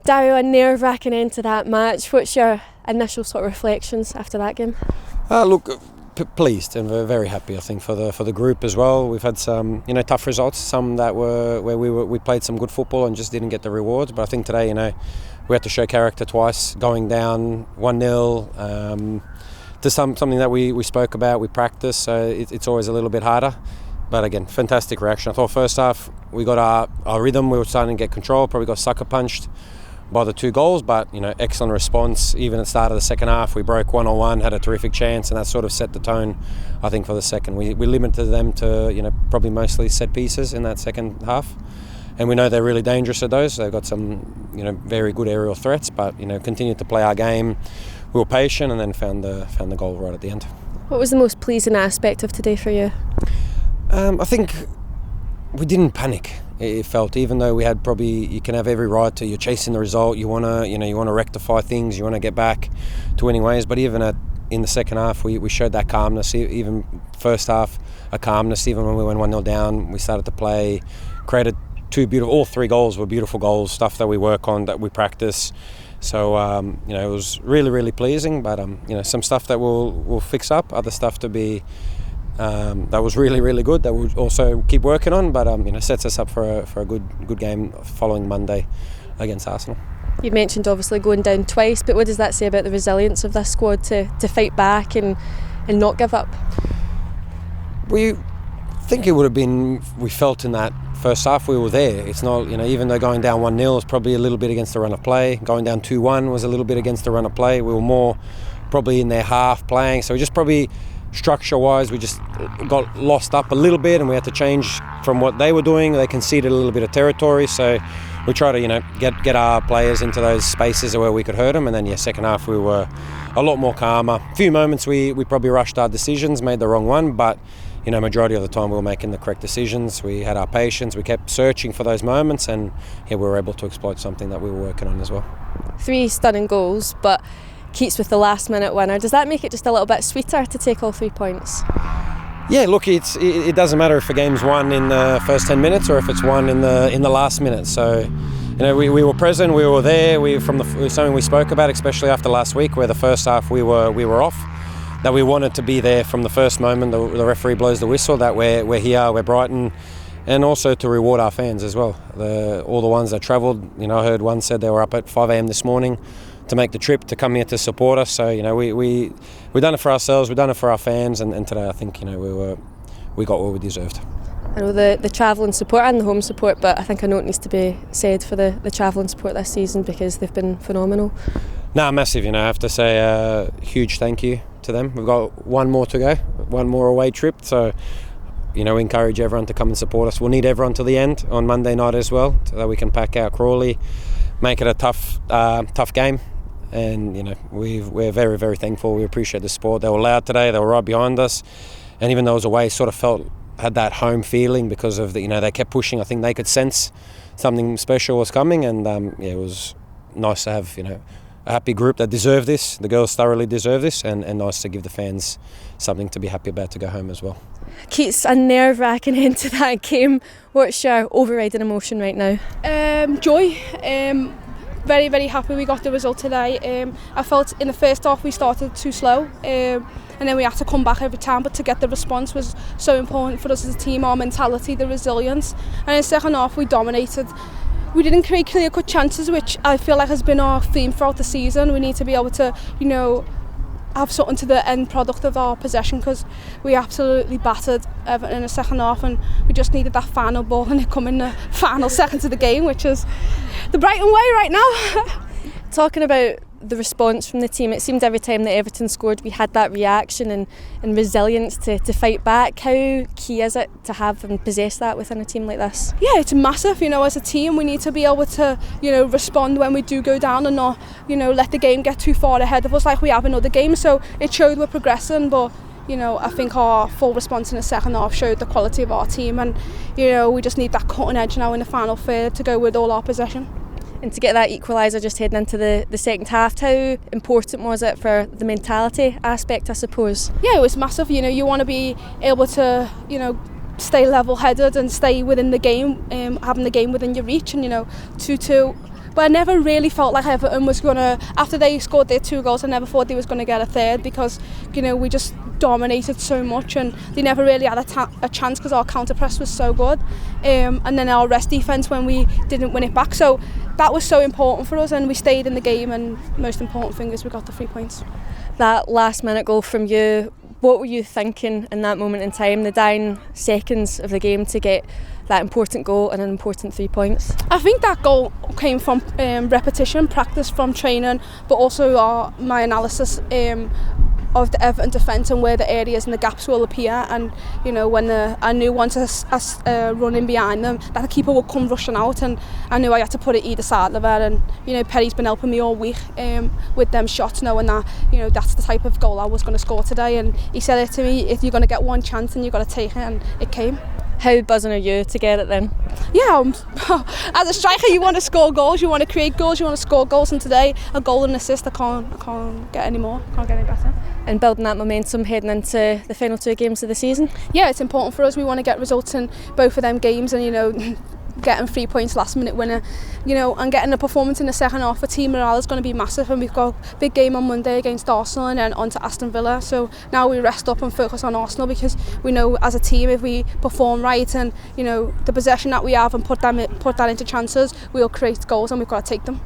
Dario, a nerve-wracking end to that match. What's your initial sort of reflections after that game? Look, pleased and very happy. I think for the group as well. We've had some tough results. Some that were where we played some good football and just didn't get the rewards. But I think today we had to show character twice, going down 1-0 to something that we spoke about. We practiced, so it's always a little bit harder. But again, fantastic reaction. I thought first half we got our rhythm. We were starting to get control. Probably got sucker punched by the 2 goals, but excellent response. Even at the start of the second half, we broke 1-on-1, had a terrific chance, and that sort of set the tone, I think, for the second. We limited them to probably mostly set pieces in that second half, and we know they're really dangerous at those. They've got some very good aerial threats, but continued to play our game. We were patient and then found the goal right at the end. What was the most pleasing aspect of today for you? I think we didn't panic. It felt, even though we had you can have every right to, you're chasing the result, you want to rectify things, you want to get back to winning ways. But even in the second half, we showed that calmness. Even first half, a calmness. Even when we went 1-0 down, we started to play, created all 3 goals were beautiful goals, stuff that we work on, that we practice. So it was really, really pleasing. But some stuff that we'll fix up, other stuff to be. That was really, really good. That we'll also keep working on, but sets us up for a good game following Monday against Arsenal. You mentioned obviously going down twice, but what does that say about the resilience of this squad to fight back and not give up? We think it would have been. We felt in that first half we were there. It's not even though going down 1-0 is probably a little bit against the run of play. Going down 2-1 was a little bit against the run of play. We were more probably in their half playing, so we just probably. Structure-wise, we just got lost up a little bit, and we had to change from what they were doing. They conceded a little bit of territory, so we try to get our players into those spaces where we could hurt them. And then second half we were a lot more calmer. A few moments we probably rushed our decisions, made the wrong one, but majority of the time we were making the correct decisions. We had our patience. We kept searching for those moments, and we were able to exploit something that we were working on as well. 3 stunning goals, but Keats with the last minute winner. Does that make it just a little bit sweeter to take all 3 points? Yeah, look, it doesn't matter if a game's won in the first 10 minutes or if it's won in the last minute. So, we were present, we were there. Something we spoke about, especially after last week, where the first half we were off. That we wanted to be there from the first moment the referee blows the whistle. That we're here, we're Brighton, and also to reward our fans as well. All the ones that travelled. I heard one said they were up at 5 a.m. this morning to make the trip to come here to support us. So we've done it for ourselves, we've done it for our fans, and today I think we got what we deserved. I know the travelling support and the home support, but I think a note needs to be said for the travelling support this season because they've been phenomenal. Massive. I have to say a huge thank you to them. We've got one more to go, one more away trip. So we encourage everyone to come and support us. We'll need everyone to the end on Monday night as well, so that we can pack out Crawley, make it a tough game. And we're very, very thankful. We appreciate the support. They were loud today. They were right behind us, and even though it was away, sort of had that home feeling because of they kept pushing. I think they could sense something special was coming, and it was nice to have a happy group that deserve this. The girls thoroughly deserve this, and nice to give the fans something to be happy about to go home as well. Keats, a nerve-wracking end to that game. What's your overriding emotion right now? Joy. Very, very happy we got the result today. I felt in the first half we started too slow, and then we had to come back every time, but to get the response was so important for us as a team, our mentality, the resilience. And in the second half we dominated. We didn't create clear-cut chances, which I feel like has been our theme throughout the season. We need to be able to, have something to the end product of our possession, because we absolutely battered Everton in the second half, and we just needed that final ball and it come in the final seconds of the game, which is the Brighton way right now. Talking about the response from the team, it seemed every time that Everton scored we had that reaction and resilience to fight back. How key is it to have and possess that within a team like this? Yeah, it's massive. As a team we need to be able to respond when we do go down and not let the game get too far ahead of us like we have in other games. So it showed we're progressing, but I think our full response in the second half showed the quality of our team, and we just need that cutting edge now in the final third to go with all our possession. And to get that equaliser just heading into the second half, how important was it for the mentality aspect, I suppose? Yeah, it was massive. You want to be able to, stay level-headed and stay within the game, having the game within your reach. And 2-2 but I never really felt like Everton was going to, after they scored their 2 goals, I never thought they was going to get a third, because we just dominated so much and they never really had a chance because our counter press was so good, and then our rest defence when we didn't win it back. So that was so important for us, and we stayed in the game, and most important thing is we got the 3 points. That last minute goal from you, what were you thinking in that moment in time, the dying seconds of the game, to get that important goal and an important 3 points? I think that goal came from repetition, practice from training, but also my analysis of the Everton defence and where the areas and the gaps will appear. And when I knew once I run in behind them that the keeper would come rushing out, and I knew I had to put it either side of it. And Parris been helping me all week with them shots, knowing that that's the type of goal I was going to score today. And he said it to me: if you're going to get one chance, and you've got to take it, and it came. How buzzing are you to get it then? Yeah, as a striker you want to score goals, you want to create goals, you want to score goals, and today a goal and assist, I can't get any more, can't get any better. And building that momentum heading into the final 2 games of the season? Yeah, it's important for us. We want to get results in both of them games, and getting 3 points, last minute winner, and getting a performance in the second half for team morale is going to be massive. And we've got a big game on Monday against Arsenal, and then on to Aston Villa. So now we rest up and focus on Arsenal, because we know as a team, if we perform right and the possession that we have and put that into chances, we'll create goals, and we've got to take them.